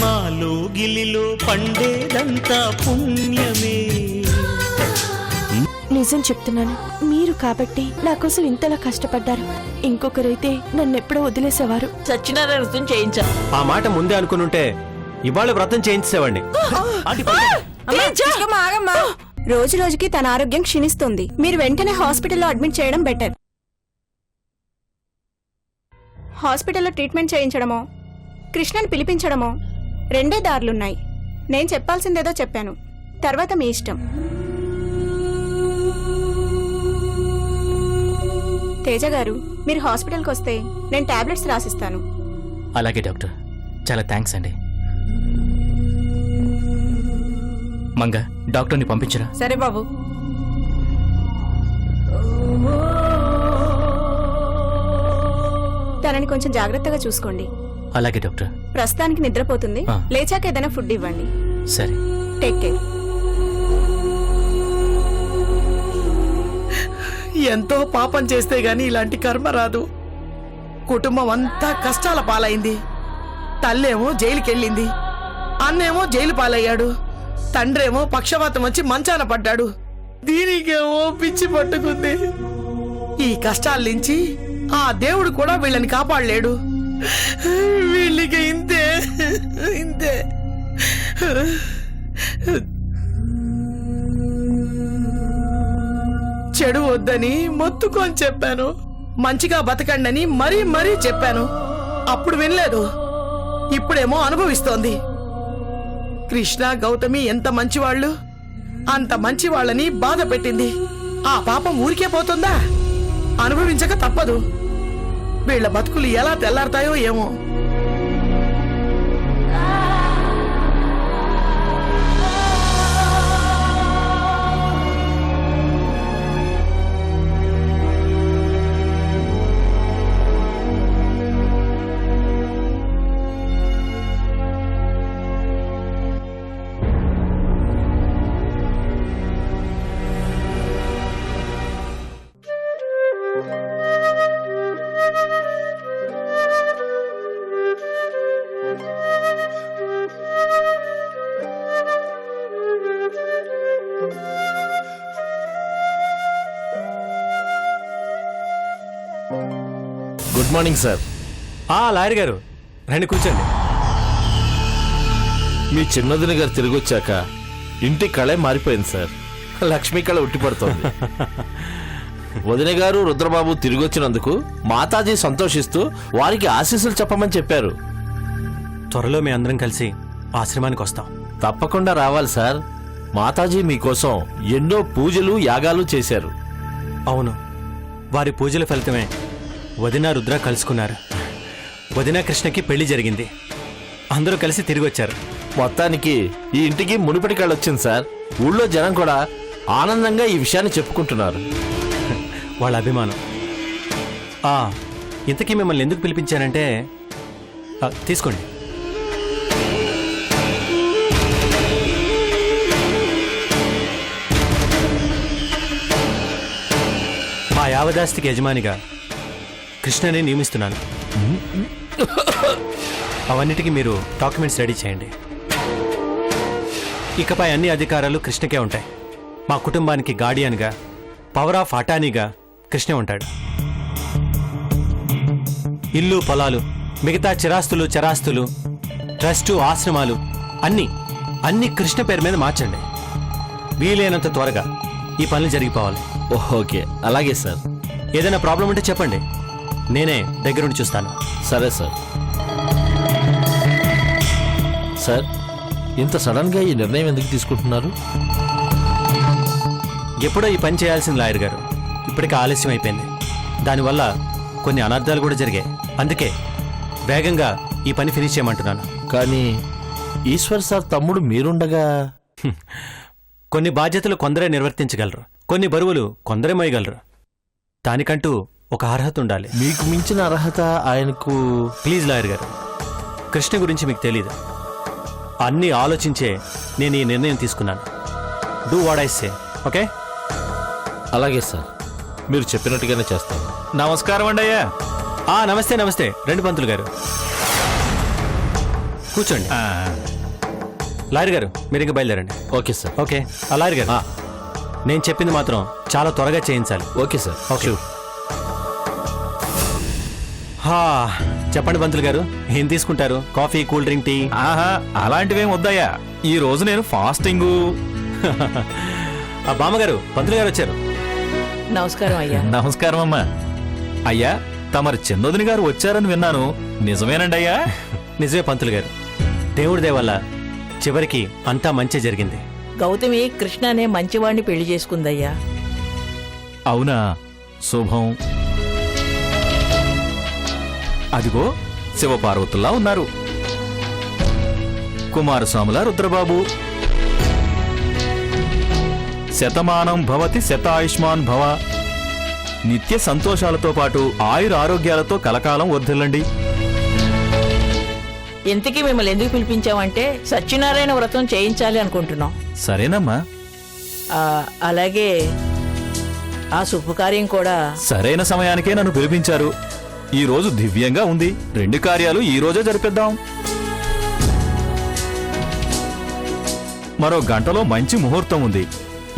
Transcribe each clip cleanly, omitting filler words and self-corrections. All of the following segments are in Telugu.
మాలో గిలిలో పండేదంతా పుణ్యమే. నిజం చెప్తున్నాను, మీరు కాబట్టి నా కోసం ఇంతలా కష్టపడ్డారు. ఇంకొకరైతే నన్నెప్పుడో వదిలేసేవారు. సత్యనారాయణ వ్రతం చేయించా. ఆ మాట ముందే అనుకునుంటే ఇవాళ వ్రతం చేయించేవాడిని. రోజు రోజుకి తన ఆరోగ్యం క్షీణిస్తుంది. మీరు వెంటనే హాస్పిటల్లో అడ్మిట్ చేయడం బెటర్. హాస్పిటల్లో ట్రీట్మెంట్ చేయించడమో కృష్ణని పిలిపించడమో రెండే దారులున్నాయి. నేను చెప్పాల్సిందేదో చెప్పాను, తర్వాత మీ ఇష్టం. తేజ గారు, మీరు హాస్పిటల్కి వస్తే నేను టాబ్లెట్స్ రాసిస్తాను. అలాగే డాక్టర్, చాలా థ్యాంక్స్ అండి. మంగ, డాక్టర్ని పంపించరా? సరే బాబు. తనని కొంచెం జాగ్రత్తగా చూసుకోండి. అలాగే డాక్టర్. ప్రస్తుతానికి నిద్రపోతుంది, లేచాక ఏదైనా ఫుడ్ ఇవ్వండి. సరే, టేక్ కేర్. ఎంతో పాపం చేస్తే గాని ఇలాంటి కర్మ రాదు. కుటుంబం అంతా కష్టాల పాలైంది. తల్లేమో జైలుకెళ్ళింది, అన్నేమో జైలు పాలయ్యాడు, తండ్రేమో పక్షవాతం వచ్చి మంచాన పడ్డాడు. దీనికేమో పిచ్చి పట్టుకుంది. ఈ కష్టాల నుంచి ఆ దేవుడు కూడా వీళ్ళని కాపాడలేడు. వీళ్ళకి ఇంతే ఇంతే. చెడు వద్దని మొత్తుకొని చెప్పాను, మంచిగా బతకండని మరీ మరీ చెప్పాను. అప్పుడు వినలేదు, ఇప్పుడేమో అనుభవిస్తోంది. కృష్ణ గౌతమి ఎంత మంచివాళ్ళు, అంత మంచి వాళ్ళని బాధ పెట్టింది. ఆ పాపం ఊరికే పోతుందా? అనుభవించక తప్పదు. వీళ్ల బతుకులు ఎలా తెల్లారతాయో ఏమో. Good morning sir. లాయర్ గారు రండి, కూర్చోండి. మీ చిన్నదిన గారు తిరిగి వచ్చాక ఇంటి కళే మారిపోయింది సార్. లక్ష్మీ కళ ఉట్టిపడుతోంది. వదిన గారు రుద్రబాబు తిరిగి వచ్చినందుకు మాతాజీ సంతోషిస్తూ వారికి ఆశీస్సులు చెప్పమని చెప్పారు. త్వరలో మీ అందరం కలిసి ఆశ్రమానికి వస్తాం. తప్పకుండా రావాలి సార్. మాతాజీ మీకోసం ఎన్నో పూజలు యాగాలు చేశారు. అవును, వారి పూజల ఫలితమే వదిన రుద్ర కలుసుకున్నారు. వదిన కృష్ణకి పెళ్లి జరిగింది. అందరూ కలిసి తిరిగి వచ్చారు. మొత్తానికి ఈ ఇంటికి మునుపటి కళ వచ్చింది సార్. ఊళ్ళో జనం కూడా ఆనందంగా ఈ విషయాన్ని చెప్పుకుంటున్నారు. వాళ్ళ అభిమానం. ఇంతకీ మిమ్మల్ని ఎందుకు పిలిపించానంటే, తీసుకోండి. మా యావదాస్తికి యజమానిగా కృష్ణని నియమిస్తున్నాను. అవన్నిటికీ మీరు డాక్యుమెంట్స్ రెడీ చేయండి. ఇకపై అన్ని అధికారాలు కృష్ణకే ఉంటాయి. మా కుటుంబానికి గార్డియన్గా, పవర్ ఆఫ్ అటానీగా కృష్ణ ఉంటాడు. ఇల్లు పొలాలు, మిగతా చిరాస్తులు చరాస్తులు, ట్రస్టు ఆశ్రమాలు అన్ని కృష్ణ పేరు మీద మార్చండి. వీలైనంత త్వరగా ఈ పనులు జరిగిపోవాలి. ఓకే, అలాగే సార్. ఏదైనా ప్రాబ్లం ఉంటే చెప్పండి, నేనే దగ్గరుండి చూస్తాను. సరే సార్. సార్, ఇంత సడన్ గా ఈ నిర్ణయం ఎందుకు తీసుకుంటున్నారు? ఎప్పుడో ఈ పని చేయాల్సిన లాయర్ గారు ఇప్పటికే ఆలస్యం అయిపోయింది. దానివల్ల కొన్ని అనర్థాలు కూడా జరిగాయి. అందుకే వేగంగా ఈ పని ఫినిష్ చేయమంటున్నాను. కానీ ఈశ్వర్ సార్ తమ్ముడు మీరుండగా కొన్ని బాధ్యతలు కొందరే నిర్వర్తించగలరు, కొన్ని బరువులు కొందరే మోయగలరు. దానికంటూ ఒక అర్హత ఉండాలి. మీకు మించిన అర్హత ఆయనకు? ప్లీజ్ లాయర్ గారు, కృష్ణ గురించి మీకు తెలీదు. అన్నీ ఆలోచించే నేను ఈ నిర్ణయం తీసుకున్నాను. Do what I say, okay? అలాగే సార్, మీరు చెప్పినట్టుగానే చేస్తాను. నమస్కారం అండి అయ్యా. నమస్తే నమస్తే. రెండు పంతులు గారు. కూర్చోండి. లాయర్ గారు మీరు ఇంకా బయలుదేరండి. Okay sir. ఓకే లాయర్ గారు నేను చెప్పింది మాత్రం చాలా త్వరగా చేయించాలి. Okay sir. ఓకే. హా, చెప్పండి పంతులు గారు, ఏం తీసుకుంటారు? Coffee, cool drink, tea? ఆహా, అలాంటివేం వద్దయ్యా. ఈ రోజు నేను ఫాస్టింగు. ఆ బామ్మగారు, పంతులు గారు వచ్చారు. నమస్కారం అయ్యా. నమస్కారం అమ్మా. అయ్యా, తమరి చిన్నోదిని గారు వచ్చారని విన్నాను, నిజమేనండి అయ్యా? నిజమే పంతులు గారు, దేవుడి దయ వల్ల చివరికి అంతా మంచి జరిగింది. గౌతమి కృష్ణ అనే మంచివాణ్ణి పెళ్లి చేసుకుందయ్యా. అవునా? శుభం. అదిగో శివపార్వతుల్లా ఉన్నారు. కుమారస్వాముల రుద్రబాబు. శతమానం భవతి శతాయుష్మాన్ భవ. నిత్య సంతోషాలతో పాటు ఆయుర ఆరోగ్యాలతో కలకాలం వర్ధిల్లండి. ఇంతకీ మిమ్మల్ని ఎందుకు పిలిపించామంటే సత్యనారాయణ వ్రతం చేయించాలి అనుకుంటున్నాం. సరేనమ్మా. అలాగే ఆ శుభకార్యం కూడా. సరైన సమయానికే నన్ను పిలిపించారు. ఈ రోజు దివ్యంగా ఉంది. 2 కార్యాలు ఈ రోజే జరిపిద్దాం. మరో గంటలో మంచి ముహూర్తం ఉంది.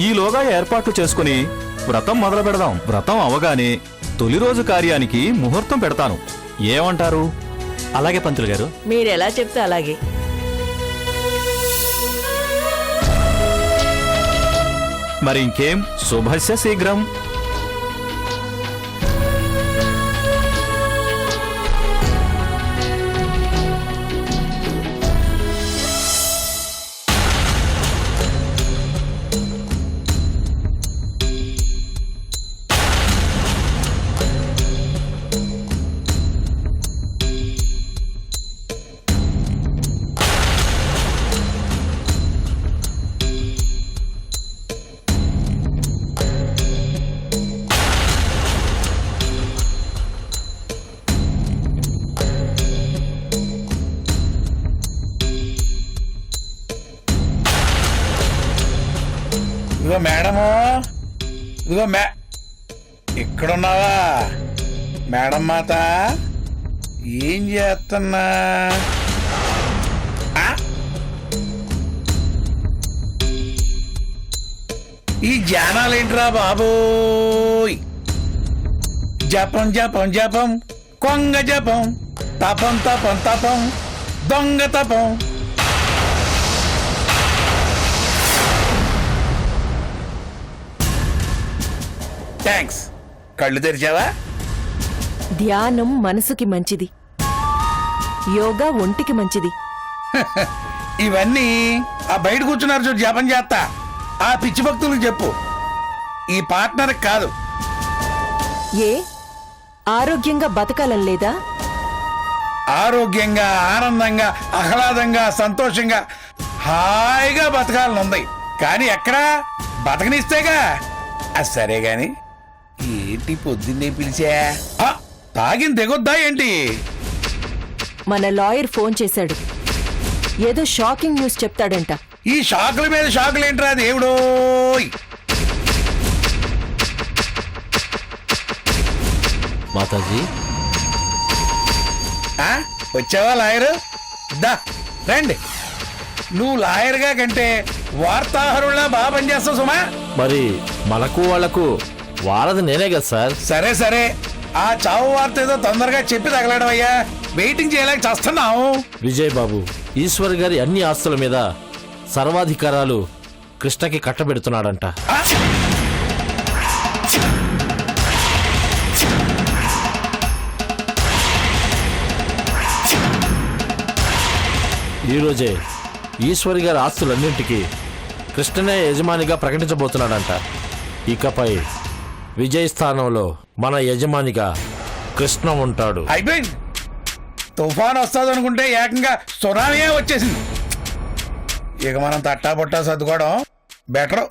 ఈలోగా ఏర్పాట్లు చేసుకుని వ్రతం మొదలు పెడదాం. వ్రతం అవగానే తొలి రోజు కార్యానికి ముహూర్తం పెడతాను. ఏమంటారు? అలాగే పంతులు గారు. మీరు ఎలా చెప్తే అలాగే. మరి ఇంకేం, శుభస్య శీఘ్రం. ఇదిగో మేడము, ఇదిగో ఇక్కడున్నావా మేడం మాత? ఏం చేస్తున్నా? ఈ ధ్యానాలేంట్రా బాబోయ్? జపం జపం జపం, కొంగ జపం, తపం తపం తపం, దొంగ తపం. థ్యాంక్స్. కళ్ళు తెరిచావా? ధ్యానం మనసుకి మంచిది, యోగా ఒంటికి మంచిది. ఇవన్నీ ఆ బయట కూర్చున్నారు చూడు జపం చేస్తా ఆ పిచ్చి భక్తులకు చెప్పు. ఈ పార్ట్నర్ కాదు. ఏ ఆరోగ్యంగా బతకాలం లేదా? ఆరోగ్యంగా, ఆనందంగా, ఆహ్లాదంగా, సంతోషంగా, హాయిగా బతకాలని ఉంది. కానీ ఎక్కడా బతకనిస్తేగా. సరే గాని ఏంటి పొద్దున్నే పిలిచా? తాగిన దిగొద్దా ఏంటి? మన లాయర్ ఫోన్ చేశాడు, ఏదో షాకింగ్ న్యూస్ చెప్తాడంట. ఈ షాకుల మీద షాకులేంట్రా దేవుడో? మాతాజీ వచ్చావా లాయరు? దా రండి. నువ్వు లాయర్గా కంటే వార్తాహరుల్లా బాగా పనిచేస్తావు సుమా. మరి మనకు వాళ్లకు వారది నేనే కదా సార్. సరే సరే, ఆ చావు వార్త ఏదో తొందరగా చెప్పి తగలడమయ్యా. వెయిటింగ్ చేయలేక చేస్తున్నావు. విజయ్ బాబు ఈశ్వర్ గారి అన్ని ఆస్తుల మీద సర్వాధికారాలు కృష్ణకి కట్టబెడుతున్నాడంట. ఈరోజే ఈశ్వరి గారి ఆస్తులన్నింటికీ కృష్ణనే యజమానిగా ప్రకటించబోతున్నాడంట. ఇకపై విజయ్ స్థానంలో మన యజమానిగా కృష్ణ ఉంటాడు. అయిపోయింది. తుఫాన్ వస్తుంది అనుకుంటే ఏకంగా సునామీయే వచ్చేసింది. ఇక మనం తట్టా పొట్టా సర్దుకోవడం బెటరు.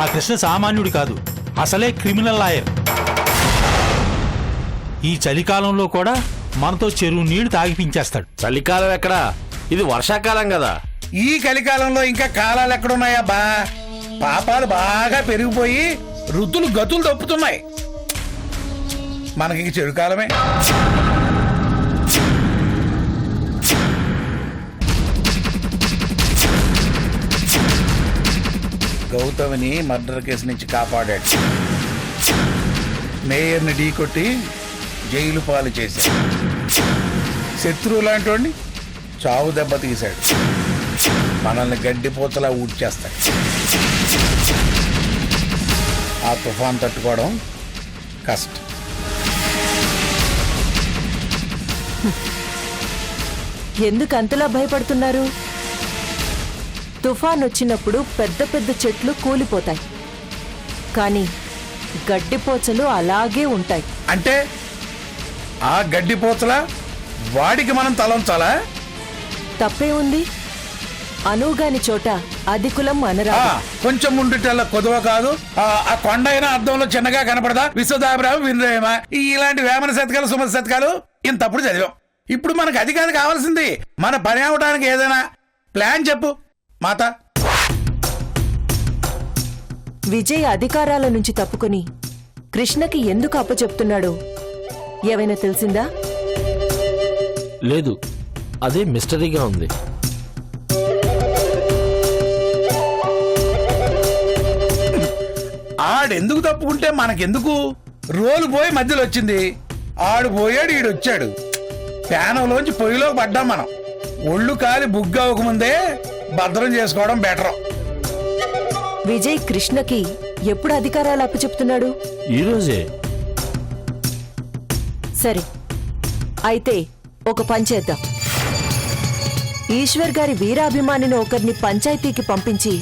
ఆ కృష్ణ సామాన్యుడు కాదు, అసలే క్రిమినల్ లాయర్. ఈ చలికాలంలో కూడా మనతో చెరువు నీళ్లు తాగిపించేస్తాడు. చలికాలం ఎక్కడా, ఇది వర్షాకాలం కదా. ఈ కలికాలంలో ఇంకా కాలాలు ఎక్కడున్నాయా బా? పాపాలు బాగా పెరిగిపోయి ఋతులు గతులు తప్పుతున్నాయి. మనకి చెడు కాలమే. గౌతమిని మర్డర్ కేసు నుంచి కాపాడాడు. మేయర్ని ఢీకొట్టి జైలు పాలు చేశాడు. శత్రువు లాంటి వాడిని చావు దెబ్బ తీశాడు. మనల్ని గడ్డిపోతలా ఊడ్చేస్తాడు. ఆ తుఫాన్ తట్టుకోవడం కష్టం. ఎందుకు అంతలా భయపడుతున్నారు? తుఫాన్ వచ్చినప్పుడు పెద్ద పెద్ద చెట్లు కూలిపోతాయి, కానీ గడ్డిపోచలు అలాగే ఉంటాయి. అంటే ఆ గడ్డిపోతలా వాడికి మనం తలంచాలా? తప్పే ఉంది? అనువుగాని చోట అధికులం అనరా? కొంచెం ఉండుటల్ల కొదవ కాదు. ఆ కొండ అయినా అద్దంలో చిన్నగా కనపడదా? విశ్వదాభిరామ వినరేమ ఇలాంటి వేమన శతకాలు సుమత శతకాలు ఇంతప్పుడు చదివాం. ఇప్పుడు మనకు అది కాదు కావాల్సింది. మన పని అవడానికి ఏదైనా ప్లాన్ చెప్పు మాత. విజయ్ అధికారాల నుంచి తప్పుకొని కృష్ణకి ఎందుకు అప్పచెప్తున్నాడో ఏమైనా తెలిసిందా? లేదు, అదే మిస్టరీగా ఉంది. ఆడెందుకు తప్పుకుంటే మనకెందుకు? రోలు పోయి మధ్యలో వచ్చింది. ఆడు పోయాడు, ఈడొచ్చాడు. ప్యానంలోంచి పొయ్యిలోకి పడ్డాం మనం. ఒళ్ళు కాలి బుగ్గ అవ్వకముందే భద్రం చేసుకోవడం బెటర్. విజయ్ కృష్ణకి ఎప్పుడు అధికారాలు అప్పచెప్తున్నాడు? ఈరోజే. సరే, అయితే ఒక పని చేద్దాం. ఈశ్వర్ గారి వీరాభిమానిని ఒకరిని పంచాయతీకి పంపించి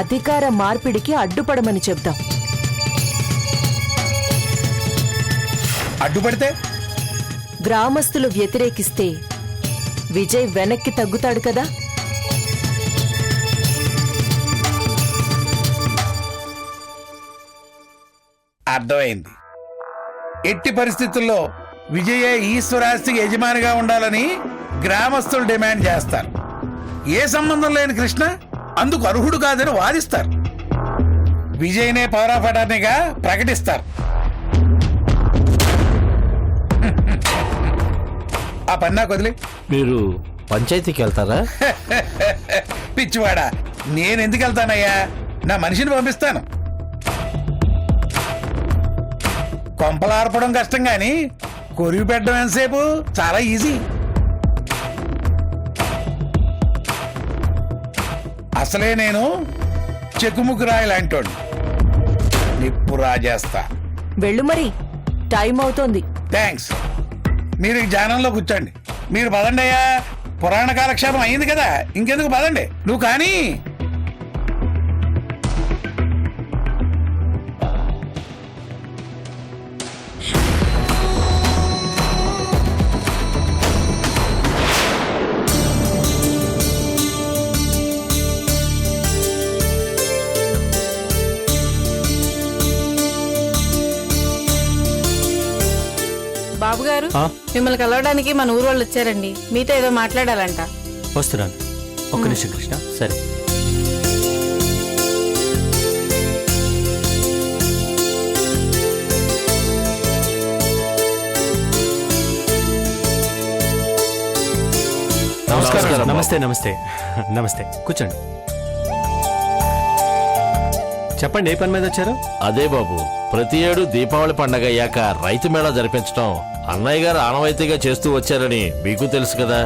అధికార మార్పిడికి అడ్డుపడమని చెప్దాం. అడ్డుపడితే గ్రామస్తులు వ్యతిరేకిస్తే విజయ్ వెనక్కి తగ్గుతాడు కదా? అర్థమైంది. ఎట్టి పరిస్థితుల్లో విజయ ఈశ్వరాస్తికి యజమానిగా ఉండాలని గ్రామస్తులు డిమాండ్ చేస్తారు. ఏ సంబంధం లేని కృష్ణ అందుకు అర్హుడు కాదని వాదిస్తారు. విజయ్నే పవర్ ఆఫ్ అటార్నీగా ప్రకటిస్తారు. ఆ పన్నా కొదిలి మీరు పంచాయతీకి వెళ్తారా? పిచ్చివాడా, నేనెందుకు వెళ్తానయ్యా? నా మనిషిని పంపిస్తాను. కొంపలార్పడం కష్టం గాని కొరివి పెట్టడం ఎంతసేపు? చాలా ఈజీ. అసలే నేను చెక్కుముక్కు రాయి లాంటోడు. నిప్పు రాజేస్తా. వెళ్ళు మరి, టైం అవుతోంది. థ్యాంక్స్. మీరు ధ్యానంలో కూర్చోండి. మీరు పదండి అయ్యా. పురాణ కాలక్షేపం అయింది కదా, ఇంకెందుకు పదండి. నువ్వు కానీ బాబు గారు, ఆ? మిమ్మల్ని కలవడానికి మన ఊరు వాళ్ళు వచ్చారండి. మీతో ఏదో మాట్లాడాలంట. వస్తున్నాను, ఒక్క నిమిషం కృష్ణ. సరే. నమస్కారం. నమస్తే నమస్తే నమస్తే. కూర్చోండి. చెప్పండి, ఏ పని మీద వచ్చారు? అదే బాబు, ప్రతి ఏడు దీపావళి పండగ అయ్యాక రైతు మేళా జరిపించడం అన్నయ్య గారు ఆనవాయితీగా చేస్తూ వచ్చారని మీకు తెలుసు కదా.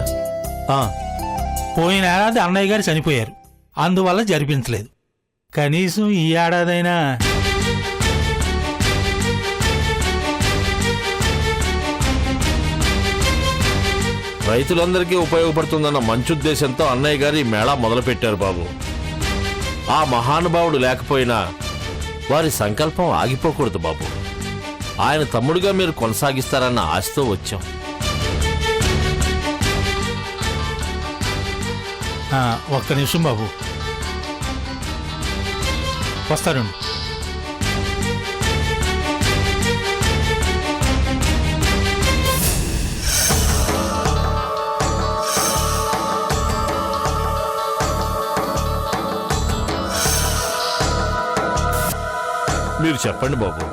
పోయిన ఏడాది అన్నయ్య గారు చనిపోయారు, అందువల్ల జరిపించలేదు. కనీసం ఈ ఏడాదైనా రైతులందరికీ ఉపయోగపడుతుందన్న మంచుద్దేశంతో అన్నయ్య గారు ఈ మేళా మొదలుపెట్టారు బాబు. ఆ మహానుభావుడు లేకపోయినా వారి సంకల్పం ఆగిపోకూడదు బాబు. ఆయన తమ్ముడుగా మీరు కొనసాగిస్తారన్న ఆశతో వచ్చాం. ఒక్క నిమిషం బాబు, వస్తాను. మీరు చెప్పండి బాబు.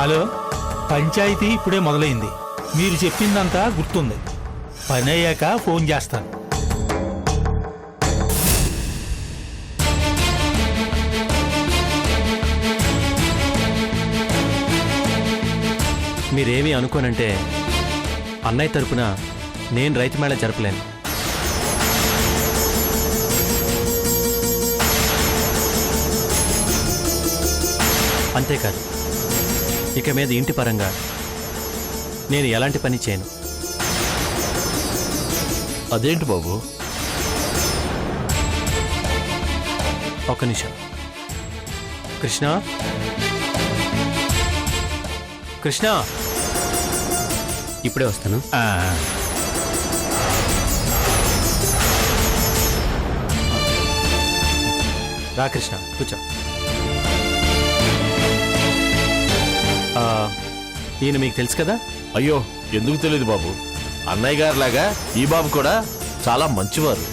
హలో, పంచాయతీ ఇప్పుడే మొదలైంది. మీరు చెప్పిందంతా గుర్తుంది. పని అయ్యాక ఫోన్ చేస్తాను. మీరేమీ అనుకోనంటే అన్నయ్య తరపున నేను రైతు మేళ జరపలేను. అంతేకాదు, ఇక మీద ఇంటి పరంగా నేను ఎలాంటి పని చేయను. అదేంటి బాబు? ఒక్క నిమిషం. కృష్ణ, కృష్ణ, ఇప్పుడే వస్తాను. రా కృష్ణ, కూర్చో. ఈయన మీకు తెలుసు కదా? అయ్యో, ఎందుకు తెలియదు బాబు. అన్నయ్య గారి లాగా ఈ బాబు కూడా చాలా మంచివారు.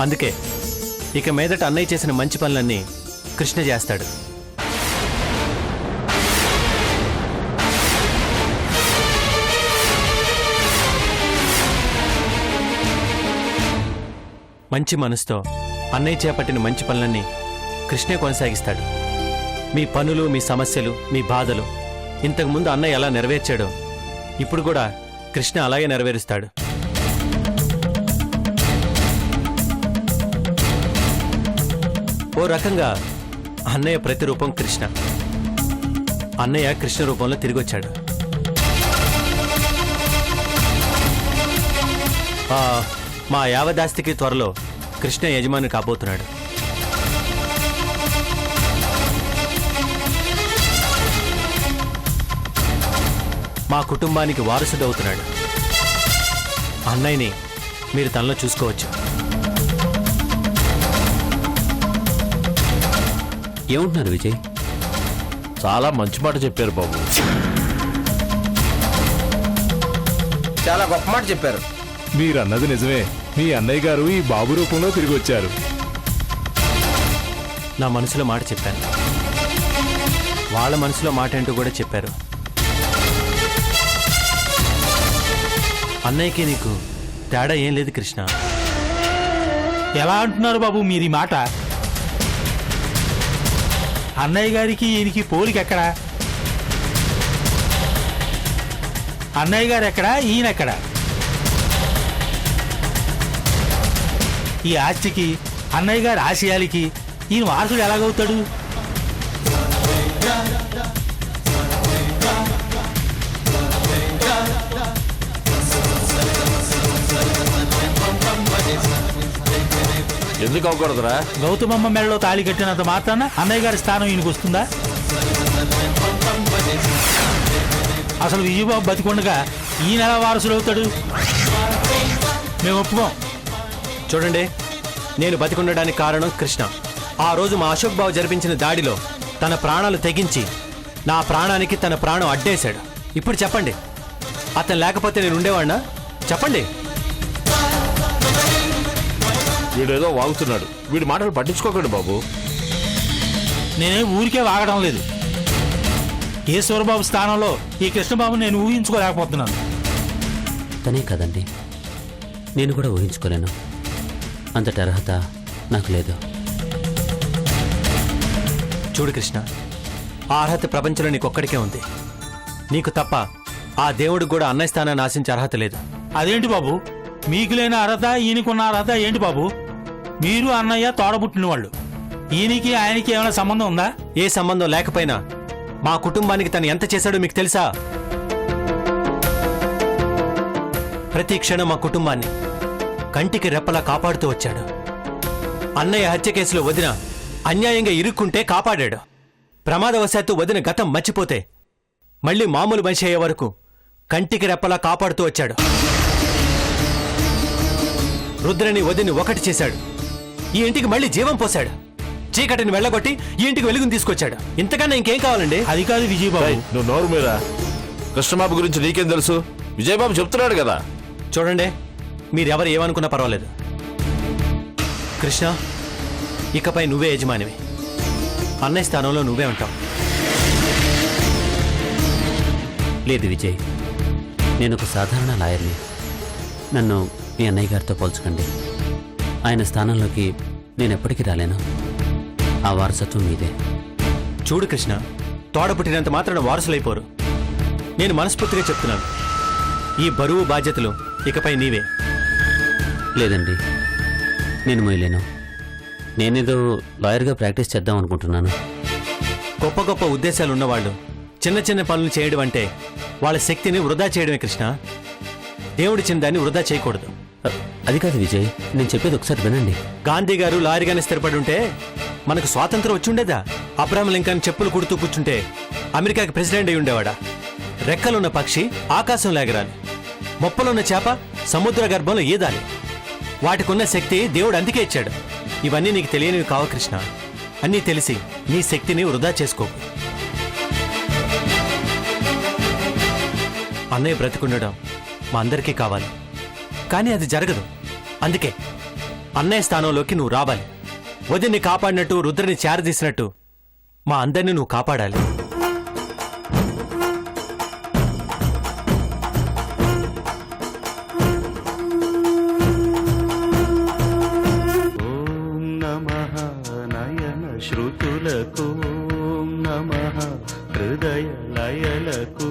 అందుకే ఇక మీదట అన్నయ్య చేసిన మంచి పనులన్నీ కృష్ణ చేస్తాడు. మంచి మనసుతో అన్నయ్య చేపట్టిన మంచి పనులన్నీ కృష్ణే కొనసాగిస్తాడు. మీ పనులు, మీ సమస్యలు, మీ బాధలు ఇంతకుముందు అన్నయ్య ఎలా నెరవేర్చాడో ఇప్పుడు కూడా కృష్ణ అలాగే నెరవేరుస్తాడు. ఓ రకంగా అన్నయ్య ప్రతిరూపం కృష్ణ. అన్నయ్య కృష్ణ రూపంలో తిరిగొచ్చాడు. మా యావదాస్తికి త్వరలో కృష్ణ యజమాని కాబోతున్నాడు. మా కుటుంబానికి వారసుడవుతున్నాడు. అన్నయ్యని మీరు తనలో చూసుకోవచ్చు. ఏమంటున్నారు విజయ్? చాలా మంచి మాట చెప్పారు బాబు. చాలా గొప్ప మాట చెప్పారు. మీరన్నది నిజమే. మీ అన్నయ్య గారు ఈ బాబు రూపంలో తిరిగి వచ్చారు. నా మనసులో మాట చెప్పాను, వాళ్ళ మనసులో మాట ఏంటో కూడా చెప్పారు. అన్నయ్యకి నీకు తేడా ఏం లేదు కృష్ణ. ఎలా అంటున్నారు బాబు మీరు ఈ మాట? అన్నయ్య గారికి ఈయనకి పోలికెక్కడా? అన్నయ్య గారు ఎక్కడా, ఈయనెక్కడా? ఈ ఆస్తికి, అన్నయ్య గారి ఆశయాలకి ఈయన వారసుడు ఎలాగవుతాడు? ఎందుకు అవ్వకూడదురా? గౌతమమ్మ మెడలో తాళి కట్టినంత మాత్రాన అన్నయ్య గారి స్థానం ఈయనకు వస్తుందా? అసలు విజయబాబు బతికొండగా ఈయన ఎలా వారసుడు అవుతాడు? మేము ఒప్పుకోం. చూడండి, నేను బతికుండడానికి కారణం కృష్ణ. ఆ రోజు మా అశోక్ బాబు జరిపించిన దాడిలో తన ప్రాణాలు తెగించి నా ప్రాణానికి తన ప్రాణం అడ్డేశాడు. ఇప్పుడు చెప్పండి, అతను లేకపోతే నేను ఉండేవాడినా? చెప్పండి. వీడేదో వాగుతున్నాడు. వీడి మాటలు పట్టించుకోకండి బాబు. నేనే ఊరికే వాగడం లేదు. ఈశ్వరబాబు స్థానంలో ఈ కృష్ణబాబు నేను ఊహించుకోలేకపోతున్నాను. తనే కదండి, నేను కూడా ఊహించుకోలేను. అంతటి అర్హత నాకు లేదు. చూడు కృష్ణ, ఆ అర్హత ప్రపంచంలో నీకొక్కడికే ఉంది. నీకు తప్ప ఆ దేవుడికి కూడా అన్నయ్య స్థానాన్ని ఆశించే అర్హత లేదు. అదేంటి బాబు? మీకు లేని అర్హత ఈయనకున్న అర్హత ఏంటి బాబు? మీరు అన్నయ్య తోడబుట్టిన వాళ్ళు. ఈయనకి ఆయనకి ఏమైనా సంబంధం ఉందా? ఏ సంబంధం లేకపోయినా మా కుటుంబానికి తను ఎంత చేశాడో మీకు తెలుసా? ప్రతి క్షణం మా కుటుంబాన్ని కంటికి రెప్పలా కాపాడుతూ వచ్చాడు. అన్నయ్య హత్య కేసులో వదిన అన్యాయంగా ఇరుక్కుంటే కాపాడాడు. ప్రమాదవశాత్తు వదిన గతం మర్చిపోతే మళ్ళీ మామూలు మనిషి అయ్యే వరకు కంటికి రెప్పలా కాపాడుతూ వచ్చాడు. రుద్రని వదిని ఒకటి చేశాడు. ఈ ఇంటికి మళ్ళీ జీవం పోశాడు. చీకటిని వెళ్ళగొట్టి ఈ ఇంటికి వెలుగుని తీసుకొచ్చాడు. ఇంతకన్నా ఇంకేం కావాలండి? అది కాదు విజయబాబు. నువ్వు నోరు మీద. కృష్ణబాబు గురించి నీకేం తెలుసు? విజయబాబు చెప్తున్నాడు కదా. చూడండి, మీరెవరు ఏమనుకున్నా పర్వాలేదు. కృష్ణ, ఇకపై నువ్వే యజమానివి. అన్నయ్య స్థానంలో నువ్వే ఉంటావు. లేదు విజయ్, నేను ఒక సాధారణ లాయర్ని. నన్ను మీ అన్నయ్య గారితో పోల్చకండి. ఆయన స్థానంలోకి నేను ఎప్పటికీ రాలేను. ఆ వారసత్వం మీదే. చూడు కృష్ణ, తోడపుట్టినంత మాత్రాన వారసులైపోరు. నేను మనస్ఫూర్తిగా చెప్తున్నాను, ఈ బరువు బాధ్యతలు ఇకపై నీవే. లేదండి, నేను మొయ్యలేను. నేనేదో లాయర్గా ప్రాక్టీస్ చేద్దాం అనుకుంటున్నాను. గొప్ప గొప్ప ఉద్దేశాలు ఉన్నవాళ్ళు చిన్న చిన్న పనులు చేయడం అంటే వాళ్ళ శక్తిని వృధా చేయడమే కృష్ణ. దేవుడిచ్చిన దాన్ని వృధా చేయకూడదు. అది కాదు విజయ్, నేను చెప్పేది ఒకసారి వినండి. గాంధీ గారు లారీగానే స్థిరపడి ఉంటే మనకు స్వాతంత్రం వచ్చుండేదా? అబ్రహం లింకన్ చెప్పులు కుడుతూ కూర్చుంటే అమెరికాకి ప్రెసిడెంట్ అయి ఉండేవాడా? రెక్కలున్న పక్షి ఆకాశంలో ఎగరాలి, మొప్పలున్న చేప సముద్ర గర్భంలో ఈదాలి. వాటికున్న శక్తి దేవుడు అందుకే ఇచ్చాడు. ఇవన్నీ నీకు తెలియనివి కావు కృష్ణ. అన్నీ తెలిసి నీ శక్తిని వృధా చేసుకోకు. అన్నయ్య బ్రతికుండడం మా అందరికీ కావాలి, కానీ అది జరగదు. అందుకే అన్నయ్య స్థానంలోకి నువ్వు రావాలి. వదిన్ని కాపాడినట్టు, రుద్రని చేరదీసినట్టు మా అందరినీ నువ్వు కాపాడాలి. ఓం నమః నయన శ్రుతులకు, ఓం నమః హృదయ లయలకు,